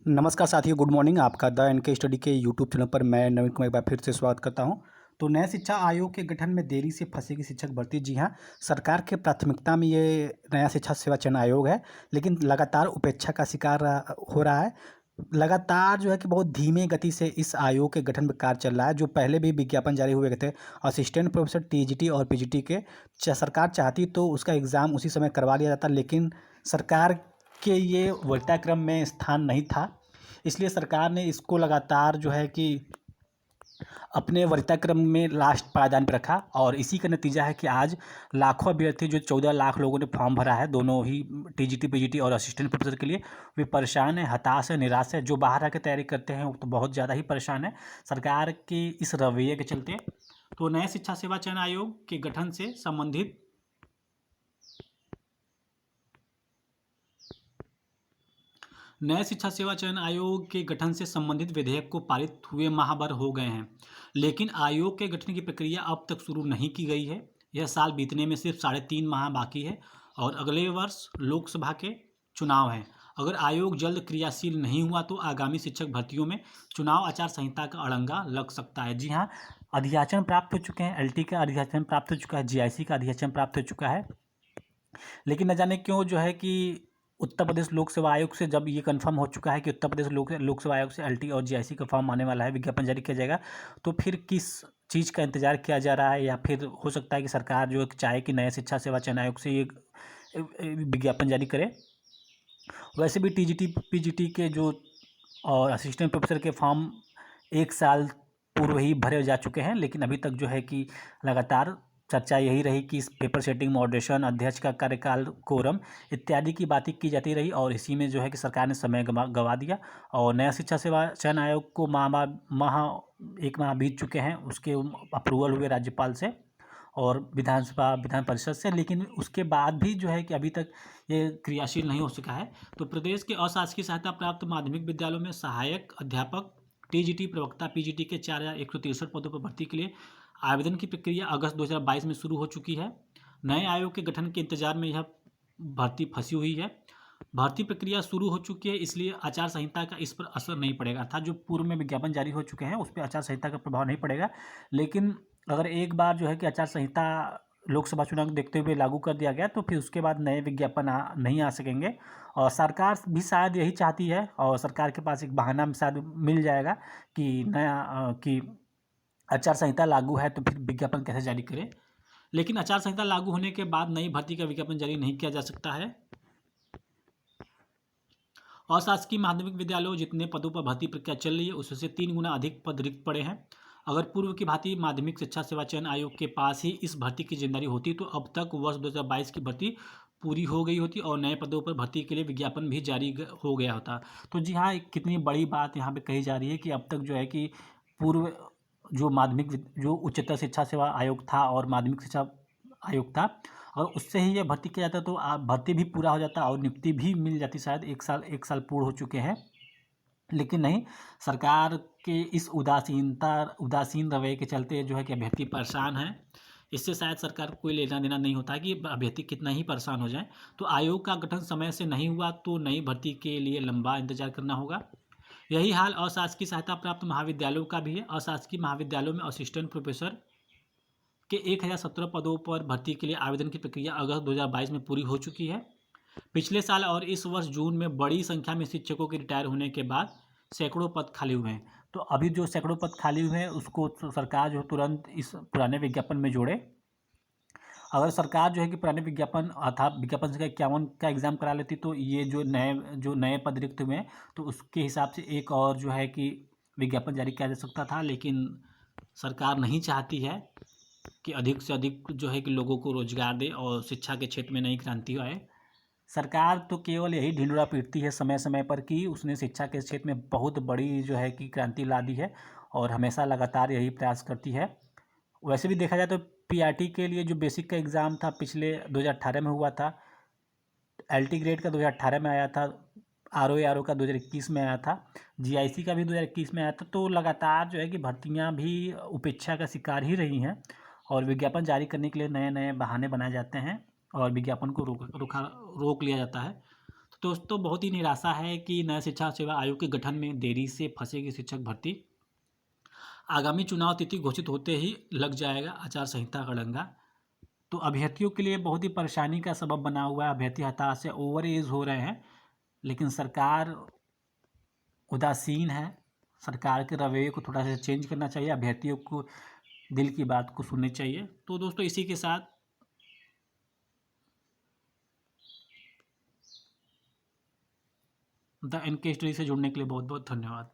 नमस्कार साथियों, good morning. आपका द एन के स्टडी के यूट्यूब चैनल पर मैं नवीन कुमार एक बार फिर से स्वागत करता हूं। तो नए शिक्षा आयोग के गठन में देरी से फंसेगी शिक्षक भर्ती। जी हां, सरकार के प्राथमिकता में ये नया शिक्षा सेवा चयन आयोग है, लेकिन लगातार उपेक्षा का शिकार हो रहा है। लगातार जो है कि बहुत धीमे गति से इस आयोग के गठन में कार्य चल रहा है। जो पहले भी विज्ञापन जारी हुए थे असिस्टेंट प्रोफेसर टीजीटी और पीजीटी के, सरकार चाहती तो उसका एग्ज़ाम उसी समय करवा लिया जाता, लेकिन सरकार के ये वरीयताक्रम में स्थान नहीं था। इसलिए सरकार ने इसको लगातार जो है कि अपने वरीयताक्रम में लास्ट पायदान पर रखा, और इसी का नतीजा है कि आज लाखों अभ्यर्थी, जो 14 लाख लोगों ने फॉर्म भरा है दोनों ही टीजीटी पीजीटी और असिस्टेंट प्रोफेसर के लिए, वे परेशान है, हताश है, निराश है। जो बाहर आकर तैयारी करते हैं वो तो बहुत ज़्यादा ही परेशान है सरकार के इस रवैये के चलते। तो नए शिक्षा सेवा चयन आयोग के गठन से संबंधित नए शिक्षा सेवा चयन आयोग के गठन से संबंधित विधेयक को पारित हुए माह भर हो गए हैं, लेकिन आयोग के गठन की प्रक्रिया अब तक शुरू नहीं की गई है। यह साल बीतने में सिर्फ 3.5 माह बाकी है और अगले वर्ष लोकसभा के चुनाव हैं। अगर आयोग जल्द क्रियाशील नहीं हुआ तो आगामी शिक्षक भर्तियों में चुनाव आचार संहिता का अड़ंगा लग सकता है। जी हाँ, अधियाचन प्राप्त हो चुके हैं, एलटी का अधियाचन प्राप्त हो चुका है, जीआईसी का अधियाचन प्राप्त हो चुका है, लेकिन न जाने क्यों जो है कि उत्तर प्रदेश लोक सेवा आयोग से जब ये कंफर्म हो चुका है कि उत्तर प्रदेश लोक सेवा आयोग से एलटी और जीआईसी का फॉर्म आने वाला है, विज्ञापन जारी किया जाएगा, तो फिर किस चीज़ का इंतजार किया जा रहा है? या फिर हो सकता है कि सरकार जो चाहे कि नया शिक्षा सेवा चयन आयोग से ये विज्ञापन जारी करे। वैसे भी टीजीटी पीजीटी के जो और असिस्टेंट प्रोफेसर के फॉर्म 1 साल पूर्व ही भरे जा चुके हैं, लेकिन अभी तक जो है कि लगातार चर्चा यही रही कि इस पेपर सेटिंग, मॉडरेशन, अध्यक्ष का कार्यकाल, कोरम इत्यादि की बातें की जाती रही, और इसी में जो है कि सरकार ने समय गवा दिया। और नया शिक्षा सेवा चयन आयोग को एक माह बीत चुके हैं, उसके अप्रूवल हुए राज्यपाल से और विधान परिषद से, लेकिन उसके बाद भी जो है कि अभी तक ये क्रियाशील नहीं हो सका है। तो प्रदेश के अशासकीय सहायता प्राप्त माध्यमिक विद्यालयों में सहायक अध्यापक, टीजीटी प्रवक्ता, पीजीटी के 4,163 पदों पर भर्ती के लिए आवेदन की प्रक्रिया अगस्त 2022 में शुरू हो चुकी है। नए आयोग के गठन के इंतजार में यह भर्ती फंसी हुई है। भर्ती प्रक्रिया शुरू हो चुकी है, इसलिए आचार संहिता का इस पर असर नहीं पड़ेगा। अर्थात जो पूर्व में विज्ञापन जारी हो चुके हैं उस पर आचार संहिता का प्रभाव नहीं पड़ेगा, लेकिन अगर एक बार जो है कि आचार संहिता लोकसभा चुनाव को देखते हुए लागू कर दिया गया तो फिर उसके बाद नए विज्ञापन नहीं आ सकेंगे। और सरकार भी शायद यही चाहती है, और सरकार के पास एक बहाना शायद मिल जाएगा कि कि आचार संहिता लागू है तो फिर विज्ञापन कैसे जारी करें। लेकिन आचार संहिता लागू होने के बाद नई भर्ती का विज्ञापन जारी नहीं किया जा सकता है। अशासकीय माध्यमिक विद्यालयों जितने पदों पर भर्ती प्रक्रिया चल रही है उससे 3 गुना अधिक पद रिक्त पड़े हैं। अगर पूर्व की भांति माध्यमिक शिक्षा सेवा चयन आयोग के पास ही इस भर्ती की जिम्मेदारी होती तो अब तक वर्ष 2022 की भर्ती पूरी हो गई होती और नए पदों पर भर्ती के लिए विज्ञापन भी जारी हो गया होता। तो जी हाँ, एक कितनी बड़ी बात यहाँ पे कही जा रही है कि अब तक जो है कि पूर्व जो उच्चतर शिक्षा सेवा आयोग था और माध्यमिक शिक्षा आयोग था, और उससे ही ये भर्ती किया जाता तो भर्ती भी पूरा हो जाता और नियुक्ति भी मिल जाती। शायद एक साल पूर्ण हो चुके हैं, लेकिन नहीं, सरकार के इस उदासीन रवैये के चलते जो है कि अभ्यर्थी परेशान है। इससे शायद सरकार को कोई लेना देना नहीं होता कि अभ्यर्थी कितना ही परेशान हो जाए। तो आयोग का गठन समय से नहीं हुआ तो नई भर्ती के लिए लंबा इंतजार करना होगा। यही हाल अशासकीय सहायता प्राप्त महाविद्यालयों का भी है। अशासकीय महाविद्यालयों में असिस्टेंट प्रोफेसर के 1017 पदों पर भर्ती के लिए आवेदन की प्रक्रिया अगस्त 2022 में पूरी हो चुकी है। पिछले साल और इस वर्ष जून में बड़ी संख्या में शिक्षकों के रिटायर होने के बाद सैकड़ों पद खाली हुए हैं। तो अभी जो सैकड़ों पद खाली हुए हैं उसको सरकार जो तुरंत इस पुराने विज्ञापन में जोड़े। अगर सरकार जो है कि पुराने विज्ञापन अर्थात विज्ञापन संख्या 51 का एग्ज़ाम करा लेती तो ये जो नए पद रिक्त हुए हैं तो उसके हिसाब से एक और जो है कि विज्ञापन जारी किया जा सकता था, लेकिन सरकार नहीं चाहती है कि अधिक से अधिक जो है कि लोगों को रोजगार दे और शिक्षा के क्षेत्र में नई क्रांति आए। सरकार तो केवल यही ढिंढोरा पीटती है समय समय पर कि उसने शिक्षा के क्षेत्र में बहुत बड़ी जो है कि क्रांति ला दी है, और हमेशा लगातार यही प्रयास करती है। वैसे भी देखा जाए तो पीआरटी के लिए जो बेसिक का एग्ज़ाम था पिछले 2018 में हुआ था, एलटी ग्रेड का 2018 में आया था, आरओ का 2021 में आया था, जीआईसी का भी 2021 में आया था। तो लगातार जो है कि भर्तियां भी उपेक्षा का शिकार ही रही हैं, और विज्ञापन जारी करने के लिए नए नए बहाने बनाए जाते हैं और विज्ञापन को रोक लिया जाता है। तो दोस्तों बहुत ही निराशा है कि नया शिक्षा सेवा आयोग के गठन में देरी से फंसेगी शिक्षक भर्ती। आगामी चुनाव तिथि घोषित होते ही लग जाएगा आचार संहिता का डंगा। तो अभ्यर्थियों के लिए बहुत ही परेशानी का सबब बना हुआ है। अभ्यर्थी हताश से ओवर एज हो रहे हैं, लेकिन सरकार उदासीन है। सरकार के रवैये को थोड़ा सा चेंज करना चाहिए, अभ्यर्थियों को दिल की बात को सुननी चाहिए। तो दोस्तों इसी के साथ द एन के स्टोरी से जुड़ने के लिए बहुत बहुत धन्यवाद।